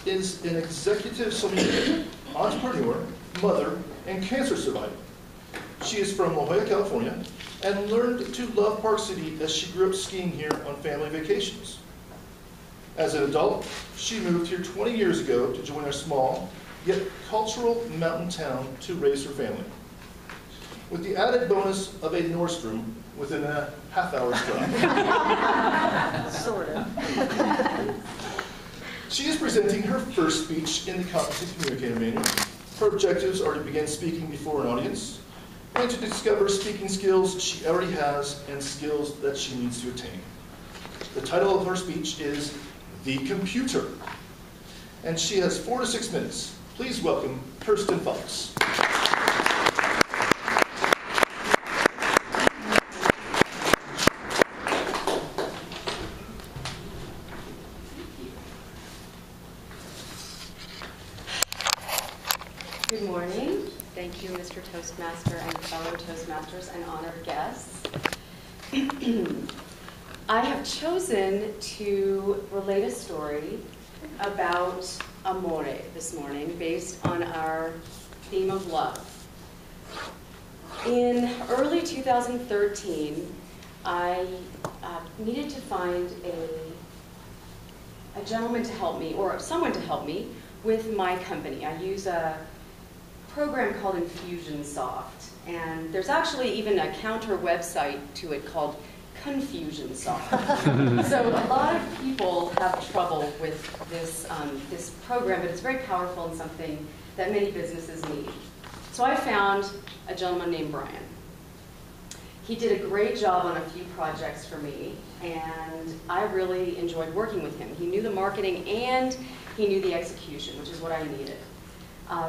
is an executive sommelier, entrepreneur, mother, and cancer survivor. She is from La Jolla, California, and learned to love Park City as she grew up skiing here on family vacations. As an adult, she moved here 20 years ago to join our small, yet cultural mountain town to raise her family, with the added bonus of a Nordstrom within a half-hour's drive. Sort of. She is presenting her first speech in the Competent Communicator Manual. Her objectives are to begin speaking before an audience and to discover speaking skills she already has and skills that she needs to attain. The title of her speech is The Computer, and she has 4 to 6 minutes. Please welcome Kirsten Fox. Good morning. Thank you, Mr. Toastmaster and fellow Toastmasters and honored guests. I have chosen to relate a story about amore this morning based on our theme of love. In early 2013, I needed to find a gentleman to help me, or someone to help me, with my company. I use a program called Infusionsoft, and there's actually even a counter website to it called Confusionsoft. So a lot of people have trouble with this, this program, but it's very powerful and something that many businesses need. So I found a gentleman named Brian. He did a great job on a few projects for me, and I really enjoyed working with him. He knew the marketing and he knew the execution, which is what I needed.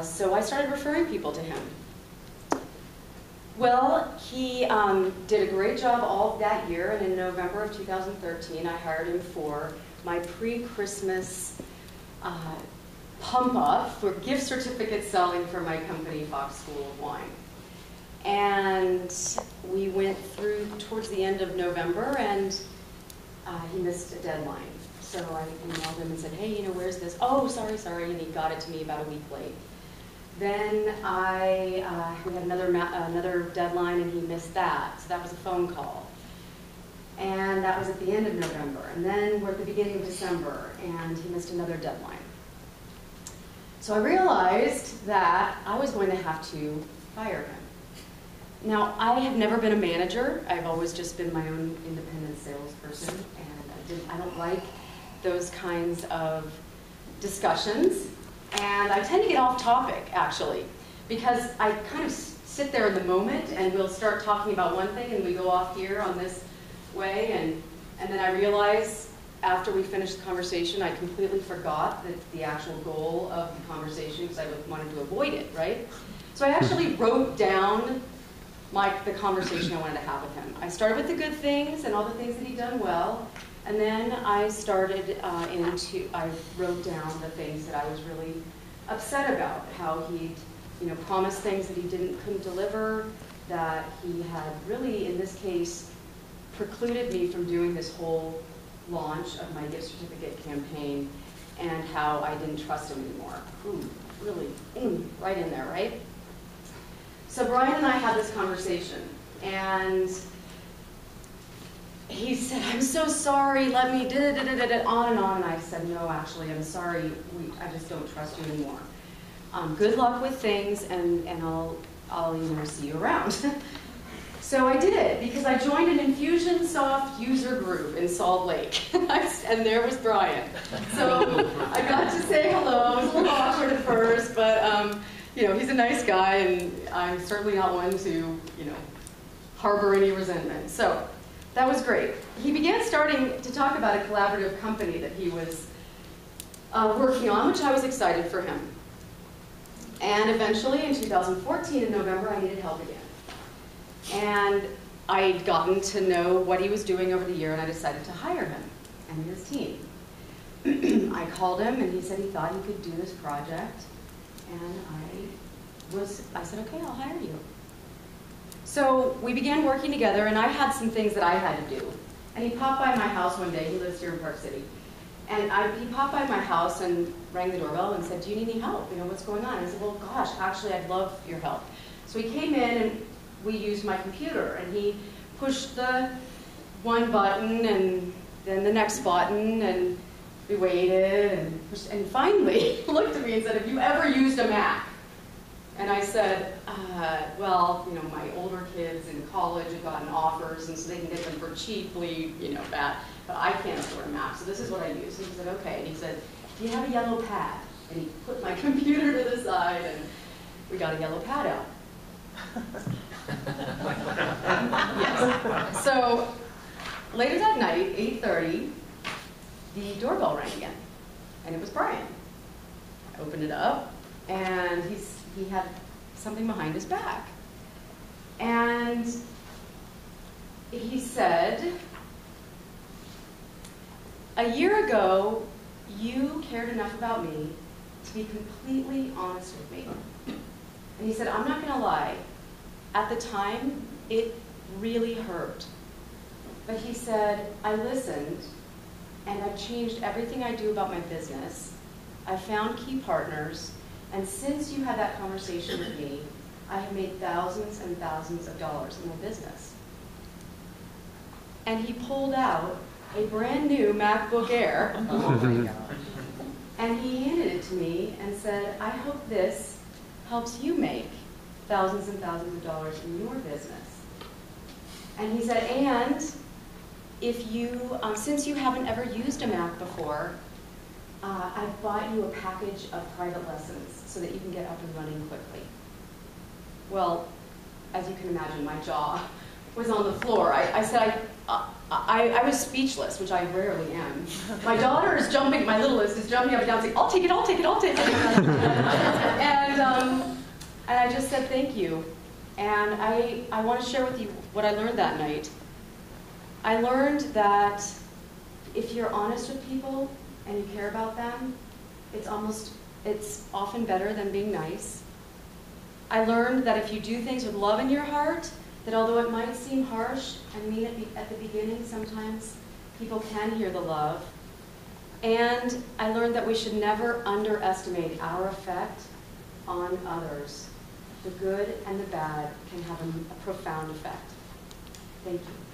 So I started referring people to him. Well, he did a great job all that year, and in November of 2013, I hired him for my pre-Christmas pump-up for gift certificate selling for my company, Fox School of Wine. And we went through towards the end of November, and he missed a deadline. So I emailed him and said, hey, where's this? Oh, sorry, and he got it to me about a week late. Then we had another deadline, and he missed that, so that was a phone call. And that was at the end of November. And then we're at the beginning of December, and he missed another deadline. So I realized that I was going to have to fire him. Now, I have never been a manager. I've always just been my own independent salesperson, and I don't like those kinds of discussions. And I tend to get off topic, actually, because I kind of sit there in the moment, and we'll start talking about one thing, and we go off here on this way, and then I realize after we finish the conversation, I completely forgot the actual goal of the conversation because I wanted to avoid it, right? So I actually wrote down the conversation I wanted to have with him. I started with the good things and all the things that he'd done well, and then I started I wrote down the things that I was really upset about, how he'd promised things that he couldn't deliver, that he had really, in this case, precluded me from doing this whole launch of my gift certificate campaign, and how I didn't trust him anymore. Ooh, really, right in there, right? So Brian and I had this conversation, and he said, I'm so sorry, let me on and on. And I said, no, actually, I'm sorry, I just don't trust you anymore. Good luck with things, and I'll see you around. So I did, because I joined an Infusionsoft user group in Salt Lake, and there was Brian. So I got to say hello. It was a little awkward at first, but he's a nice guy, and I'm certainly not one to harbor any resentment. So that was great. He began starting to talk about a collaborative company that he was working on, which I was excited for him. And eventually, in 2014, in November, I needed help again. And I'd gotten to know what he was doing over the year, and I decided to hire him and his team. I called him, and he said he thought he could do this project, and I said, okay, I'll hire you. So we began working together, and I had some things that I had to do. And he popped by my house one day. He lives here in Park City. And he popped by my house and rang the doorbell and said, do you need any help? You know, what's going on? And I said, well, gosh, actually, I'd love your help. So he came in and we used my computer, and he pushed the one button and then the next button, and we waited and pushed, and finally he looked at me and said, have you ever used a Mac? And I said, well, you know, my older kids in college have gotten offers, and so they can get them for cheaply, you know, that. But I can't afford a Mac, so this is what I use. And he said, okay. And he said, do you have a yellow pad? And he put my computer to the side, and we got a yellow pad out. Yes. So later that night, 8:30, the doorbell rang again, and it was Brian. I opened it up, and he had something behind his back. And he said, a year ago, you cared enough about me to be completely honest with me. And he said, I'm not going to lie. At the time, it really hurt. But he said, I listened, and I've changed everything I do about my business. I found key partners, and since you had that conversation with me, I have made thousands and thousands of dollars in my business. And he pulled out a brand new MacBook Air. Oh my God. And he handed it to me and said, I hope this helps you make thousands and thousands of dollars in your business. And he said, and if you, since you haven't ever used a Mac before, I've bought you a package of private lessons so that you can get up and running quickly. Well, as you can imagine, my jaw was on the floor. I said, I was speechless, which I rarely am. My daughter is jumping, my littlest is jumping up and down saying, I'll take it, I'll take it, I'll take it. And I just said thank you. And I want to share with you what I learned that night. I learned that if you're honest with people and you care about them, it's often better than being nice. I learned that if you do things with love in your heart, that although it might seem harsh and mean at the beginning, sometimes people can hear the love. And I learned that we should never underestimate our effect on others. The good and the bad can have a profound effect. Thank you.